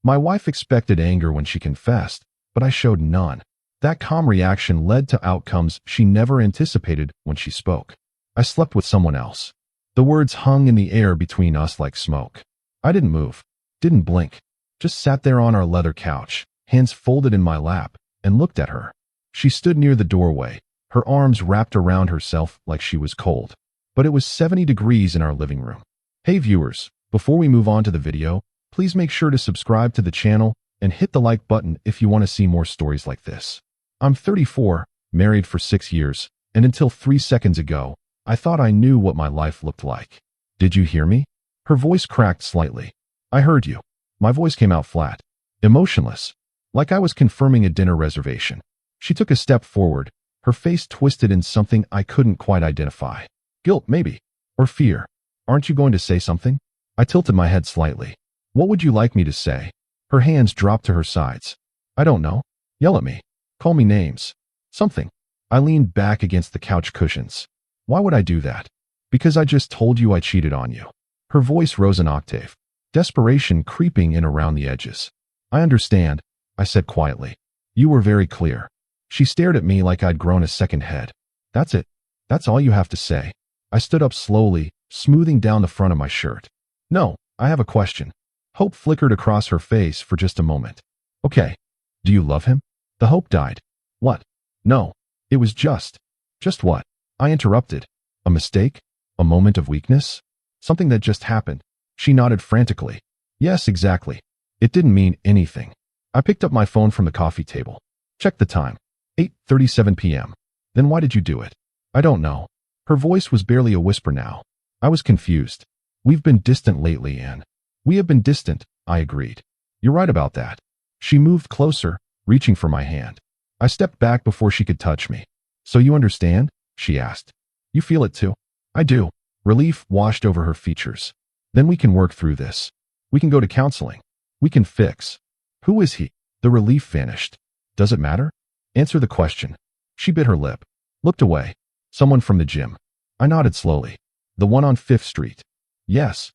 My wife expected anger when she confessed, but I showed none. That calm reaction led to outcomes she never anticipated when she spoke. I slept with someone else. The words hung in the air between us like smoke. I didn't move, didn't blink, just sat there on our leather couch, hands folded in my lap, and looked at her. She stood near the doorway, her arms wrapped around herself like she was cold. But it was 70 degrees in our living room. Hey viewers, before we move on to the video, please make sure to subscribe to the channel and hit the like button if you want to see more stories like this. I'm 34, married for 6 years, and until 3 seconds ago, I thought I knew what my life looked like. Did you hear me? Her voice cracked slightly. I heard you. My voice came out flat, emotionless, like I was confirming a dinner reservation. She took a step forward, her face twisted in something I couldn't quite identify. Guilt, maybe. Or fear. Aren't you going to say something? I tilted my head slightly. What would you like me to say? Her hands dropped to her sides. I don't know. Yell at me. Call me names. Something. I leaned back against the couch cushions. Why would I do that? Because I just told you I cheated on you. Her voice rose an octave, desperation creeping in around the edges. I understand, I said quietly. You were very clear. She stared at me like I'd grown a second head. That's it. That's all you have to say. I stood up slowly, smoothing down the front of my shirt. No, I have a question. Hope flickered across her face for just a moment. Okay. Do you love him? The hope died. What? No. It was just what? I interrupted. A mistake? A moment of weakness? Something that just happened. She nodded frantically. Yes, exactly. It didn't mean anything. I picked up my phone from the coffee table. Checked the time. 8:37 p.m. Then why did you do it? I don't know. Her voice was barely a whisper now. I was confused. We've been distant lately, Anne. We have been distant, I agreed. You're right about that. She moved closer, reaching for my hand. I stepped back before she could touch me. So you understand? She asked. You feel it too? I do. Relief washed over her features. Then we can work through this. We can go to counseling. We can fix. Who is he? The relief vanished. Does it matter? Answer the question. She bit her lip. Looked away. Someone from the gym. I nodded slowly. The one on 5th Street. Yes.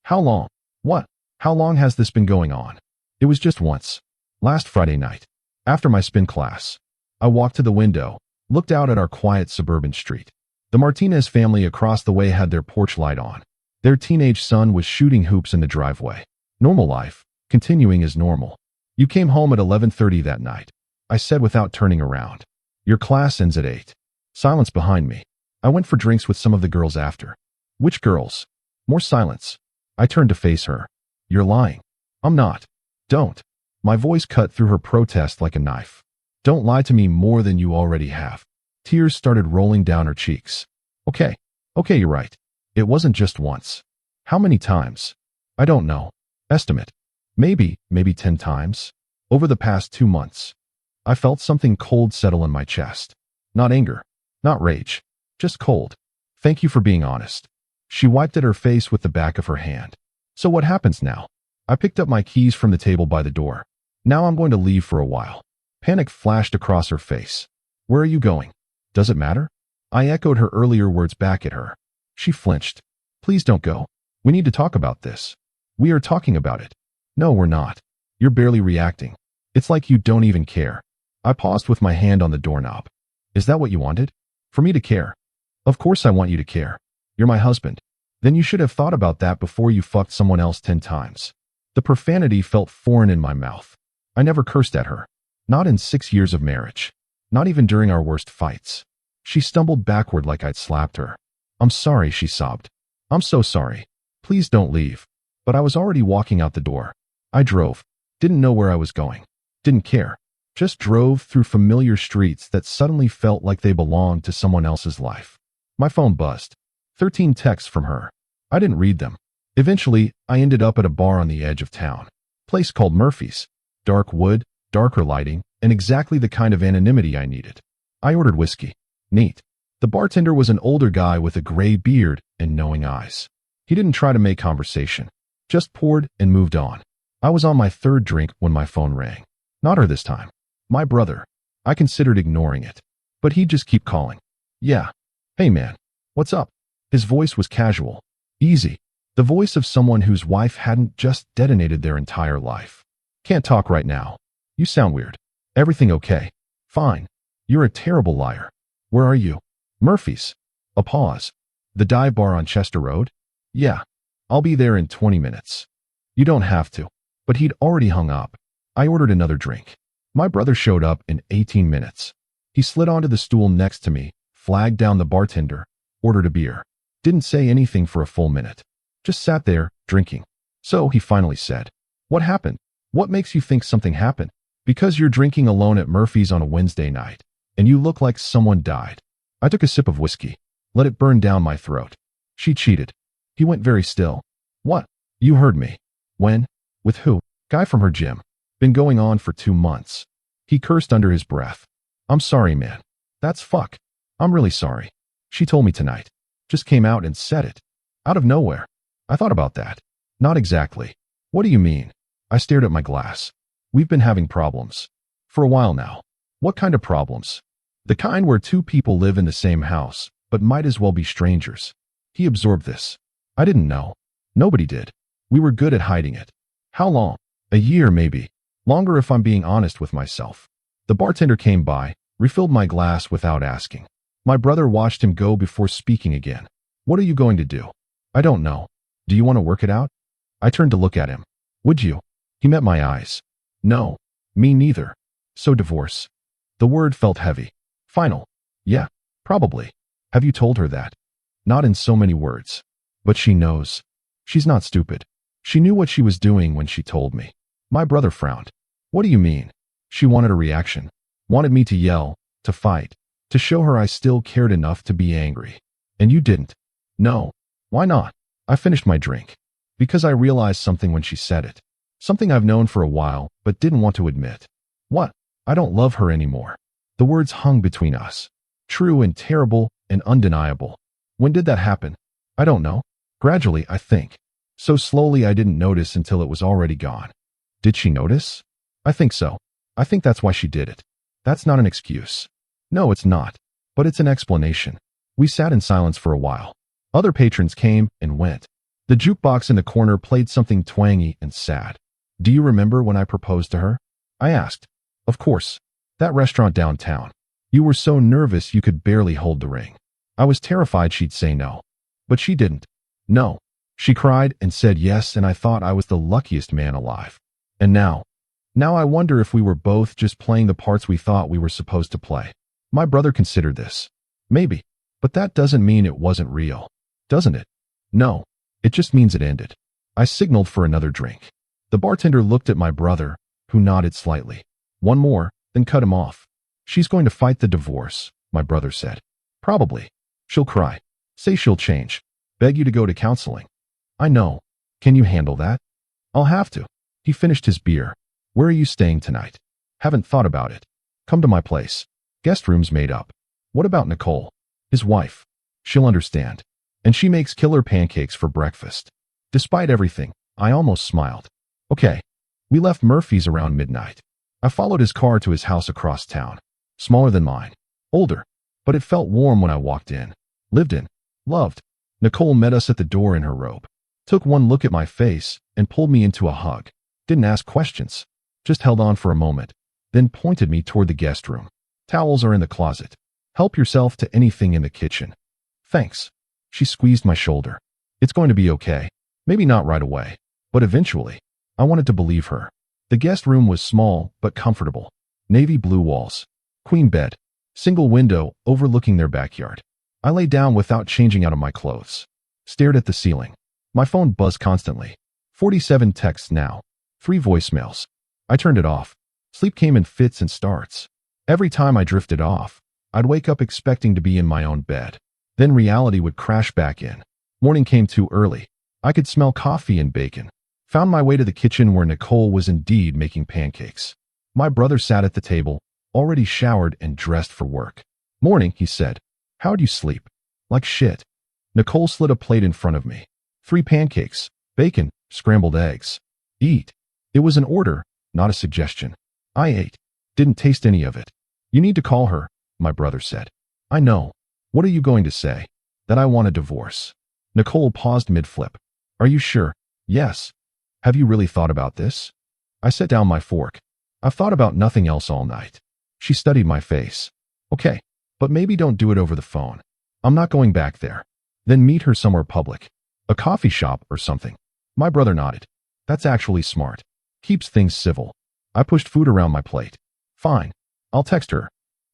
How long? What? How long has this been going on? It was just once. Last Friday night. After my spin class. I walked to the window, looked out at our quiet suburban street. The Martinez family across the way had their porch light on. Their teenage son was shooting hoops in the driveway. Normal life, continuing as normal. You came home at 11:30 that night, I said without turning around. Your class ends at 8. Silence behind me. I went for drinks with some of the girls after. Which girls? More silence. I turned to face her. You're lying. I'm not. Don't. My voice cut through her protest like a knife. Don't lie to me more than you already have. Tears started rolling down her cheeks. Okay, you're right. It wasn't just once. How many times? I don't know. Estimate. Maybe 10 times. Over the past 2 months. I felt something cold settle in my chest. Not anger. Not rage. Just cold. Thank you for being honest. She wiped at her face with the back of her hand. So what happens now? I picked up my keys from the table by the door. Now I'm going to leave for a while. Panic flashed across her face. Where are you going? Does it matter? I echoed her earlier words back at her. She flinched. Please don't go. We need to talk about this. We are talking about it. No, we're not. You're barely reacting. It's like you don't even care. I paused with my hand on the doorknob. Is that what you wanted? For me to care? Of course I want you to care. You're my husband. Then you should have thought about that before you fucked someone else 10 times. The profanity felt foreign in my mouth. I never cursed at her. Not in 6 years of marriage. Not even during our worst fights. She stumbled backward like I'd slapped her. I'm sorry, she sobbed. I'm so sorry. Please don't leave. But I was already walking out the door. I drove. Didn't know where I was going. Didn't care. Just drove through familiar streets that suddenly felt like they belonged to someone else's life. My phone buzzed. 13 texts from her. I didn't read them. Eventually, I ended up at a bar on the edge of town. Place called Murphy's. Dark wood, darker lighting, and exactly the kind of anonymity I needed. I ordered whiskey. Neat. The bartender was an older guy with a gray beard and knowing eyes. He didn't try to make conversation. Just poured and moved on. I was on my 3rd drink when my phone rang. Not her this time. My brother. I considered ignoring it. But he'd just keep calling. Yeah. Hey man. What's up? His voice was casual. Easy. The voice of someone whose wife hadn't just detonated their entire life. Can't talk right now. You sound weird. Everything okay? Fine. You're a terrible liar. Where are you? Murphy's. A pause. The dive bar on Chester Road? Yeah. I'll be there in 20 minutes. You don't have to. But he'd already hung up. I ordered another drink. My brother showed up in 18 minutes. He slid onto the stool next to me, flagged down the bartender, ordered a beer. Didn't say anything for a full minute. Just sat there, drinking. So he finally said, "What happened? What makes you think something happened?" "Because you're drinking alone at Murphy's on a Wednesday night, and you look like someone died." I took a sip of whiskey. Let it burn down my throat. She cheated. He went very still. What? You heard me. When? With who? Guy from her gym. Been going on for 2 months. He cursed under his breath. I'm sorry, man. That's fuck. I'm really sorry. She told me tonight. Just came out and said it. Out of nowhere. I thought about that. Not exactly. What do you mean? I stared at my glass. We've been having problems. For a while now. What kind of problems? The kind where 2 people live in the same house, but might as well be strangers. He absorbed this. I didn't know. Nobody did. We were good at hiding it. How long? A year, maybe. Longer if I'm being honest with myself. The bartender came by, refilled my glass without asking. My brother watched him go before speaking again. What are you going to do? I don't know. Do you want to work it out? I turned to look at him. Would you? He met my eyes. No. Me neither. So divorce. The word felt heavy. Final. Yeah, probably. Have you told her that? Not in so many words. But she knows. She's not stupid. She knew what she was doing when she told me. My brother frowned. What do you mean? She wanted a reaction. Wanted me to yell, to fight, to show her I still cared enough to be angry. And you didn't. No. Why not? I finished my drink. Because I realized something when she said it. Something I've known for a while, but didn't want to admit. What? I don't love her anymore. The words hung between us. True and terrible and undeniable. When did that happen? I don't know. Gradually, I think. So slowly I didn't notice until it was already gone. Did she notice? I think so. I think that's why she did it. That's not an excuse. No, it's not. But it's an explanation. We sat in silence for a while. Other patrons came and went. The jukebox in the corner played something twangy and sad. Do you remember when I proposed to her? I asked. Of course. That restaurant downtown. You were so nervous you could barely hold the ring. I was terrified she'd say no. But she didn't. No. She cried and said yes, and I thought I was the luckiest man alive. And now I wonder if we were both just playing the parts we thought we were supposed to play. My brother considered this. Maybe. But that doesn't mean it wasn't real. Doesn't it? No. It just means it ended. I signaled for another drink. The bartender looked at my brother, who nodded slightly. One more, then cut him off. She's going to fight the divorce, my brother said. Probably. She'll cry. Say she'll change. Beg you to go to counseling. I know. Can you handle that? I'll have to. He finished his beer. Where are you staying tonight? Haven't thought about it. Come to my place. Guest room's made up. What about Nicole? His wife. She'll understand. And she makes killer pancakes for breakfast. Despite everything, I almost smiled. Okay. We left Murphy's around midnight. I followed his car to his house across town. Smaller than mine. Older. But it felt warm when I walked in. Lived in. Loved. Nicole met us at the door in her robe. Took one look at my face and pulled me into a hug. Didn't ask questions. Just held on for a moment. Then pointed me toward the guest room. Towels are in the closet. Help yourself to anything in the kitchen. Thanks. She squeezed my shoulder. It's going to be okay. Maybe not right away. But eventually. I wanted to believe her. The guest room was small but comfortable. Navy blue walls. Queen bed. Single window overlooking their backyard. I lay down without changing out of my clothes. Stared at the ceiling. My phone buzzed constantly. 47 texts now. 3 voicemails. I turned it off. Sleep came in fits and starts. Every time I drifted off, I'd wake up expecting to be in my own bed. Then reality would crash back in. Morning came too early. I could smell coffee and bacon. Found my way to the kitchen where Nicole was indeed making pancakes. My brother sat at the table, already showered and dressed for work. Morning, he said. How'd you sleep? Like shit. Nicole slid a plate in front of me. 3 pancakes, bacon, scrambled eggs. Eat. It was an order, not a suggestion. I ate. Didn't taste any of it. You need to call her, my brother said. I know. What are you going to say? That I want a divorce. Nicole paused mid-flip. Are you sure? Yes. Have you really thought about this? I set down my fork. I've thought about nothing else all night. She studied my face. Okay, but maybe don't do it over the phone. I'm not going back there. Then meet her somewhere public. A coffee shop or something. My brother nodded. That's actually smart. Keeps things civil. I pushed food around my plate. Fine. I'll text her.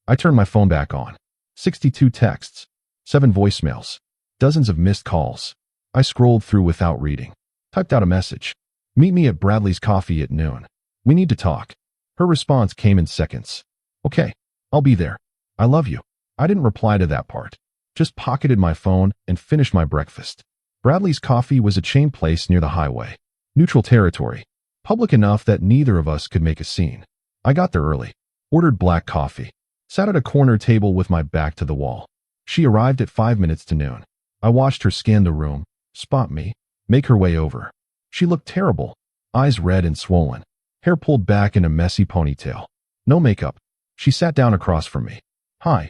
I turned my phone back on. 62 texts. 7 voicemails. Dozens of missed calls. I scrolled through without reading. Typed out a message. Meet me at Bradley's Coffee at noon. We need to talk. Her response came in seconds. Okay, I'll be there. I love you. I didn't reply to that part. Just pocketed my phone and finished my breakfast. Bradley's Coffee was a chain place near the highway. Neutral territory. Public enough that neither of us could make a scene. I got there early. Ordered black coffee. Sat at a corner table with my back to the wall. She arrived at 5 minutes to noon. I watched her scan the room, spot me, make her way over. She looked terrible. Eyes red and swollen. Hair pulled back in a messy ponytail. No makeup. She sat down across from me. Hi.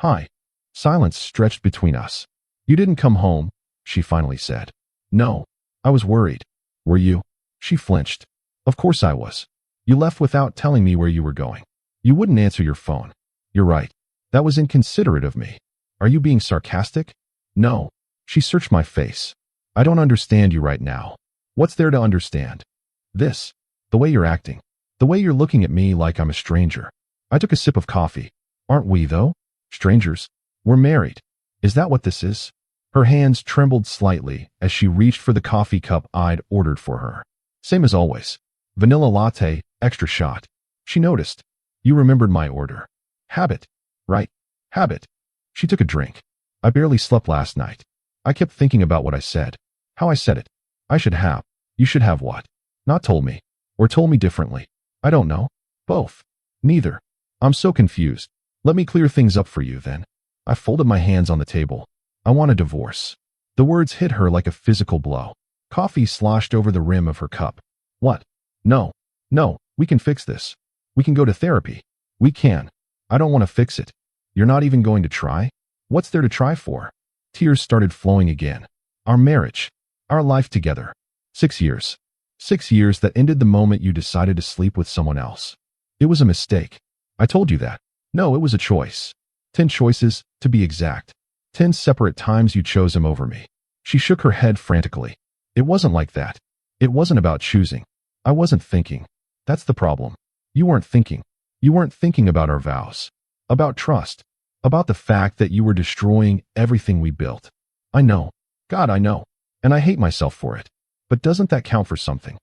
Hi. Silence stretched between us. You didn't come home, she finally said. No. I was worried. Were you? She flinched. Of course I was. You left without telling me where you were going. You wouldn't answer your phone. You're right. That was inconsiderate of me. Are you being sarcastic? No. She searched my face. I don't understand you right now. What's there to understand? This. The way you're acting. The way you're looking at me like I'm a stranger. I took a sip of coffee. Aren't we, though? Strangers? We're married. Is that what this is? Her hands trembled slightly as she reached for the coffee cup I'd ordered for her. Same as always. Vanilla latte, extra shot. She noticed. You remembered my order. Habit. Right. Habit. She took a drink. I barely slept last night. I kept thinking about what I said. How I said it. I should have. You should have what? Not told me. Or told me differently. I don't know. Both. Neither. I'm so confused. Let me clear things up for you then. I folded my hands on the table. I want a divorce. The words hit her like a physical blow. Coffee sloshed over the rim of her cup. What? No. No, we can fix this. We can go to therapy. We can. I don't want to fix it. You're not even going to try? What's there to try for? Tears started flowing again. Our marriage. Our life together. 6 years. 6 years that ended the moment you decided to sleep with someone else. It was a mistake. I told you that. No, it was a choice. 10 choices, to be exact. 10 separate times you chose him over me. She shook her head frantically. It wasn't like that. It wasn't about choosing. I wasn't thinking. That's the problem. You weren't thinking. You weren't thinking about our vows. About trust. About the fact that you were destroying everything we built. I know. God, I know. And I hate myself for it. But doesn't that count for something?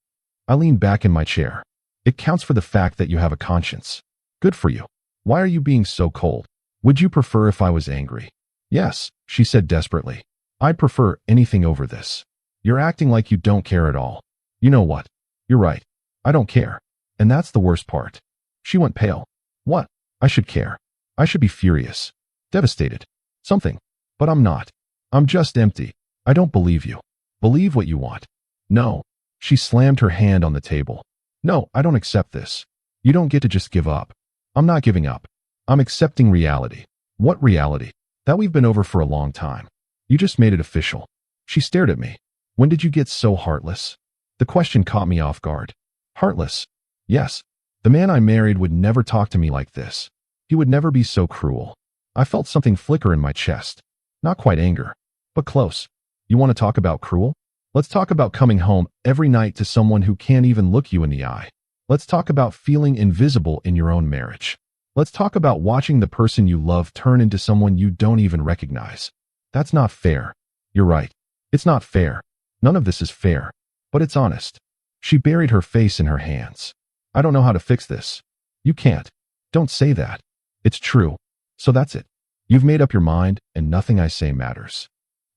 I leaned back in my chair. It counts for the fact that you have a conscience. Good for you. Why are you being so cold? Would you prefer if I was angry? Yes, she said desperately. I'd prefer anything over this. You're acting like you don't care at all. You know what? You're right. I don't care. And that's the worst part. She went pale. What? I should care. I should be furious. Devastated. Something. But I'm not. I'm just empty. I don't believe you. Believe what you want. No. She slammed her hand on the table. No, I don't accept this. You don't get to just give up. I'm not giving up. I'm accepting reality. What reality? That we've been over for a long time. You just made it official. She stared at me. When did you get so heartless? The question caught me off guard. Heartless? Yes. The man I married would never talk to me like this. He would never be so cruel. I felt something flicker in my chest. Not quite anger, but close. You want to talk about cruel? Let's talk about coming home every night to someone who can't even look you in the eye. Let's talk about feeling invisible in your own marriage. Let's talk about watching the person you love turn into someone you don't even recognize. That's not fair. You're right. It's not fair. None of this is fair. But it's honest. She buried her face in her hands. I don't know how to fix this. You can't. Don't say that. It's true. So that's it. You've made up your mind, and nothing I say matters.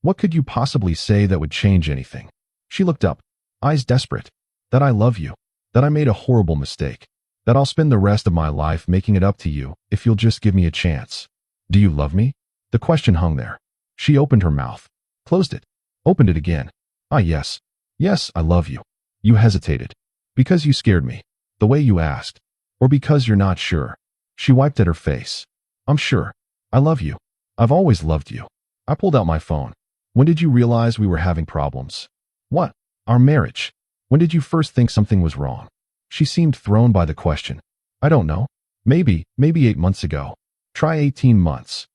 What could you possibly say that would change anything? She looked up, eyes desperate. That I love you. That I made a horrible mistake. That I'll spend the rest of my life making it up to you if you'll just give me a chance. Do you love me? The question hung there. She opened her mouth, closed it, opened it again. Ah, yes. Yes, I love you. You hesitated. Because you scared me. The way you asked. Or because you're not sure. She wiped at her face. I'm sure. I love you. I've always loved you. I pulled out my phone. When did you realize we were having problems? What? Our marriage. When did you first think something was wrong? She seemed thrown by the question. I don't know. Maybe 8 months ago. Try 18 months.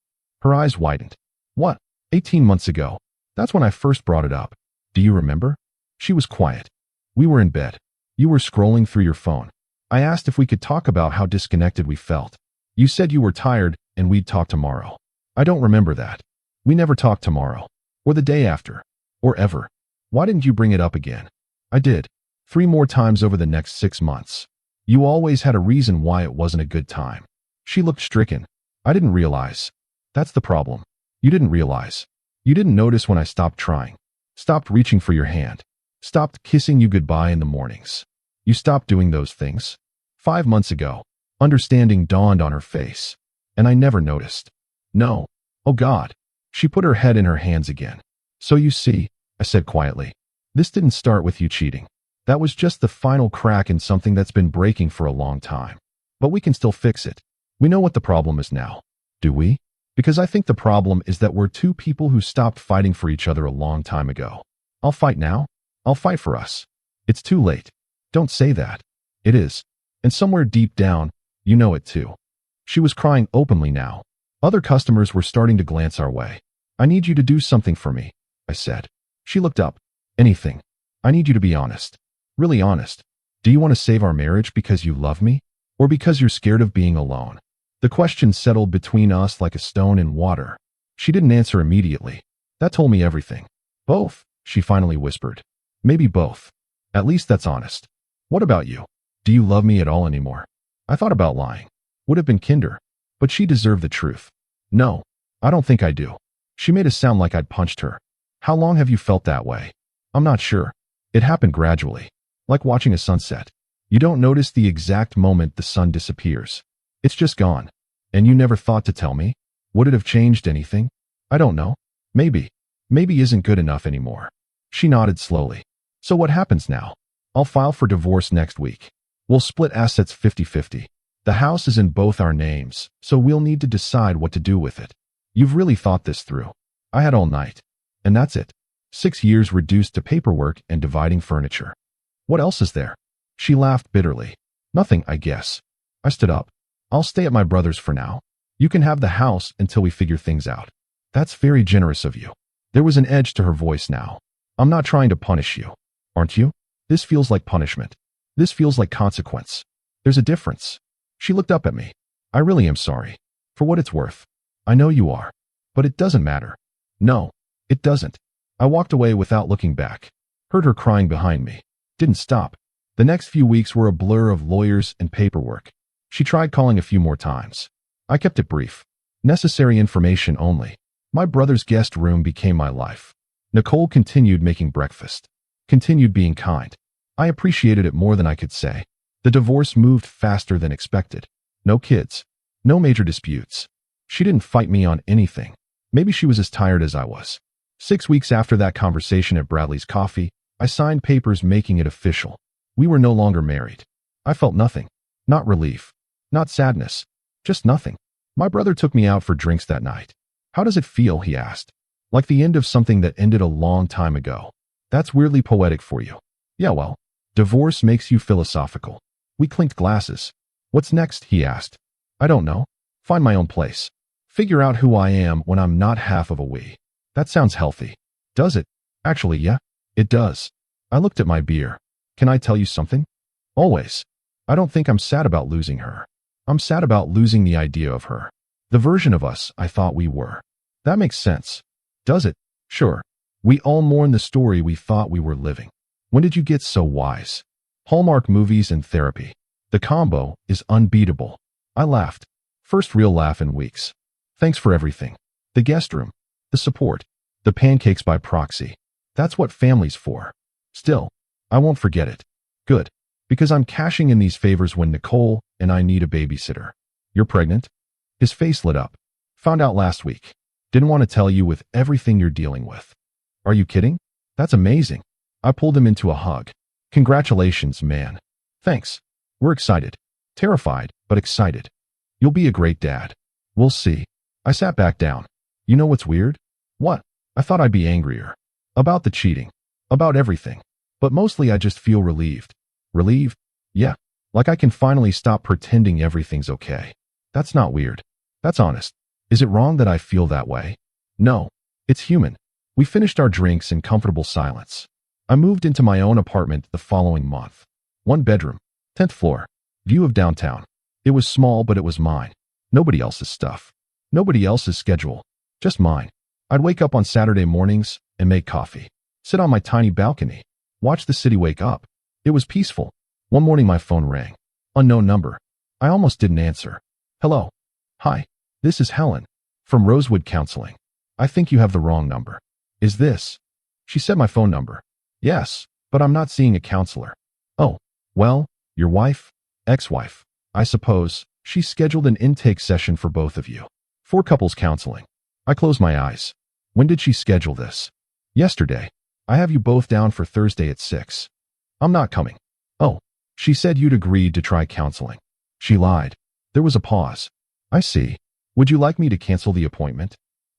Her eyes widened. What? 18 months ago? That's when I first brought it up. Do you remember? She was quiet. We were in bed. You were scrolling through your phone. I asked if we could talk about how disconnected we felt. You said you were tired and we'd talk tomorrow. I don't remember that. We never talked tomorrow. Or the day after. Or ever. Why didn't you bring it up again? I did. 3 more times over the next 6 months. You always had a reason why it wasn't a good time. She looked stricken. I didn't realize. That's the problem. You didn't realize. You didn't notice when I stopped trying. Stopped reaching for your hand. Stopped kissing you goodbye in the mornings. You stopped doing those things. 5 months ago. Understanding dawned on her face. And I never noticed. No. Oh God. She put her head in her hands again. So you see, I said quietly. This didn't start with you cheating. That was just the final crack in something that's been breaking for a long time. But we can still fix it. We know what the problem is now. Do we? Because I think the problem is that we're 2 people who stopped fighting for each other a long time ago. I'll fight now. I'll fight for us. It's too late. Don't say that. It is. And somewhere deep down, you know it too. She was crying openly now. Other customers were starting to glance our way. I need you to do something for me, I said. She looked up. Anything. I need you to be honest. Really honest. Do you want to save our marriage because you love me? Or because you're scared of being alone? The question settled between us like a stone in water. She didn't answer immediately. That told me everything. Both, she finally whispered. Maybe both. At least that's honest. What about you? Do you love me at all anymore? I thought about lying. Would have been kinder. But she deserved the truth. No, I don't think I do. She made it sound like I'd punched her. How long have you felt that way? I'm not sure. It happened gradually. Like watching a sunset. You don't notice the exact moment the sun disappears. It's just gone. And you never thought to tell me? Would it have changed anything? I don't know. Maybe. Maybe isn't good enough anymore. She nodded slowly. So what happens now? I'll file for divorce next week. We'll split assets 50-50. The house is in both our names, so we'll need to decide what to do with it. You've really thought this through. I had all night. And that's it. 6 years reduced to paperwork and dividing furniture. What else is there? She laughed bitterly. Nothing, I guess. I stood up. I'll stay at my brother's for now. You can have the house until we figure things out. That's very generous of you. There was an edge to her voice now. I'm not trying to punish you. Aren't you? This feels like punishment. This feels like consequence. There's a difference. She looked up at me. I really am sorry. For what it's worth. I know you are. But it doesn't matter. No, it doesn't. I walked away without looking back. Heard her crying behind me. Didn't stop. The next few weeks were a blur of lawyers and paperwork. She tried calling a few more times. I kept it brief. Necessary information only. My brother's guest room became my life. Nicole continued making breakfast. Continued being kind. I appreciated it more than I could say. The divorce moved faster than expected. No kids. No major disputes. She didn't fight me on anything. Maybe she was as tired as I was. 6 weeks after that conversation at Bradley's Coffee, I signed papers making it official. We were no longer married. I felt nothing. Not relief. Not sadness. Just nothing. My brother took me out for drinks that night. How does it feel? He asked. Like the end of something that ended a long time ago. That's weirdly poetic for you. Yeah, well, divorce makes you philosophical. We clinked glasses. What's next? He asked. I don't know. Find my own place. Figure out who I am when I'm not half of a we. That sounds healthy. Does it? Actually, yeah, it does. I looked at my beer. Can I tell you something? Always. I don't think I'm sad about losing her. I'm sad about losing the idea of her. The version of us I thought we were. That makes sense. Does it? Sure. We all mourn the story we thought we were living. When did you get so wise? Hallmark movies and therapy. The combo is unbeatable. I laughed. First real laugh in weeks. Thanks for everything. The guest room. The support. The pancakes by proxy. That's what family's for. Still, I won't forget it. Good. Because I'm cashing in these favors when Nicole and I need a babysitter. You're pregnant? His face lit up. Found out last week. Didn't want to tell you with everything you're dealing with. Are you kidding? That's amazing. I pulled him into a hug. Congratulations, man. Thanks. We're excited. Terrified, but excited. You'll be a great dad. We'll see. I sat back down. You know what's weird? What? I thought I'd be angrier. About the cheating. About everything. But mostly I just feel relieved. Relieved? Yeah. Like I can finally stop pretending everything's okay. That's not weird. That's honest. Is it wrong that I feel that way? No. It's human. We finished our drinks in comfortable silence. I moved into my own apartment the following month. 1 bedroom, 10th floor, view of downtown. It was small, but it was mine. Nobody else's stuff. Nobody else's schedule. Just mine. I'd wake up on Saturday mornings and make coffee. Sit on my tiny balcony. Watch the city wake up. It was peaceful. One morning my phone rang. Unknown number. I almost didn't answer. Hello. Hi. This is Helen. From Rosewood Counseling. I think you have the wrong number. Is this? She said my phone number. Yes, but I'm not seeing a counselor. Oh, well, your wife? Ex-wife. I suppose. She scheduled an intake session for both of you. For couples counseling. I closed my eyes. When did she schedule this? Yesterday. I have you both down for Thursday at 6. I'm not coming. Oh, she said you'd agreed to try counseling. She lied. There was a pause. I see. Would you like me to cancel the appointment?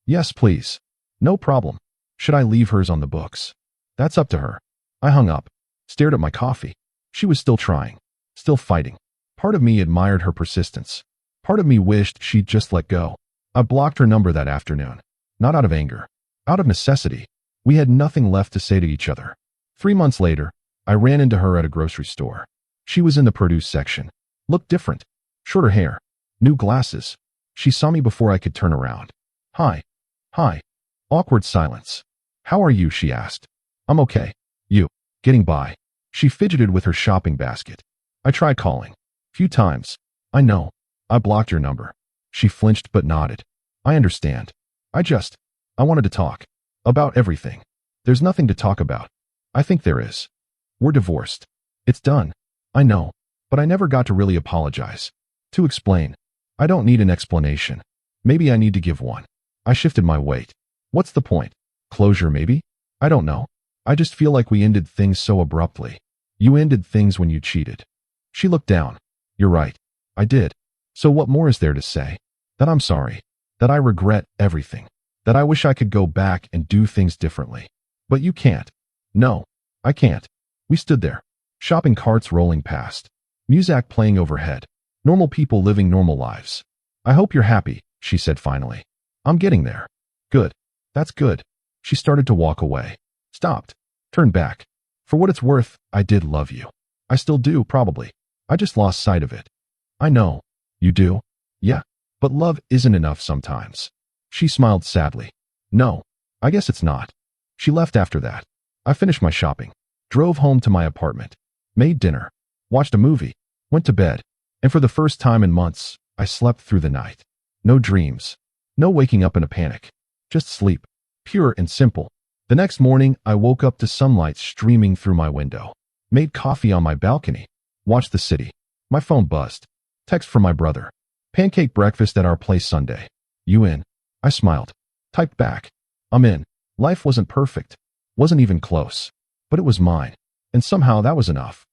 Yes, please. No problem. Should I leave hers on the books? That's up to her. I hung up, stared at my coffee. She was still trying, still fighting. Part of me admired her persistence. Part of me wished she'd just let go. I blocked her number that afternoon. Not out of anger. Out of necessity. We had nothing left to say to each other. 3 months later, I ran into her at a grocery store. She was in the produce section. Looked different. Shorter hair. New glasses. She saw me before I could turn around. Hi. Hi. Awkward silence. How are you? She asked. I'm okay. You? Getting by. She fidgeted with her shopping basket. I tried calling. Few times. I know. I blocked your number. She flinched but nodded. I understand. I wanted to talk. About everything. There's nothing to talk about. I think there is. We're divorced. It's done. I know. But I never got to really apologize. To explain. I don't need an explanation. Maybe I need to give one. I shifted my weight. What's the point? Closure maybe? I don't know. I just feel like we ended things so abruptly. You ended things when you cheated. She looked down. You're right. I did. So what more is there to say? That I'm sorry. That I regret everything. That I wish I could go back and do things differently. But you can't. No, I can't. We stood there. Shopping carts rolling past. Music playing overhead. Normal people living normal lives. I hope you're happy, she said finally. I'm getting there. Good. That's good. She started to walk away. Stopped. Turned back. For what it's worth, I did love you. I still do, probably. I just lost sight of it. I know. You do? Yeah. But love isn't enough sometimes. She smiled sadly. No, I guess it's not. She left after that. I finished my shopping. Drove home to my apartment. Made dinner. Watched a movie. Went to bed. And for the first time in months, I slept through the night. No dreams. No waking up in a panic. Just sleep. Pure and simple. The next morning, I woke up to sunlight streaming through my window. Made coffee on my balcony. Watched the city. My phone buzzed. Text from my brother. Pancake breakfast at our place Sunday. You in? I smiled. Typed back. I'm in. Life wasn't perfect. Wasn't even close. But it was mine. And somehow that was enough.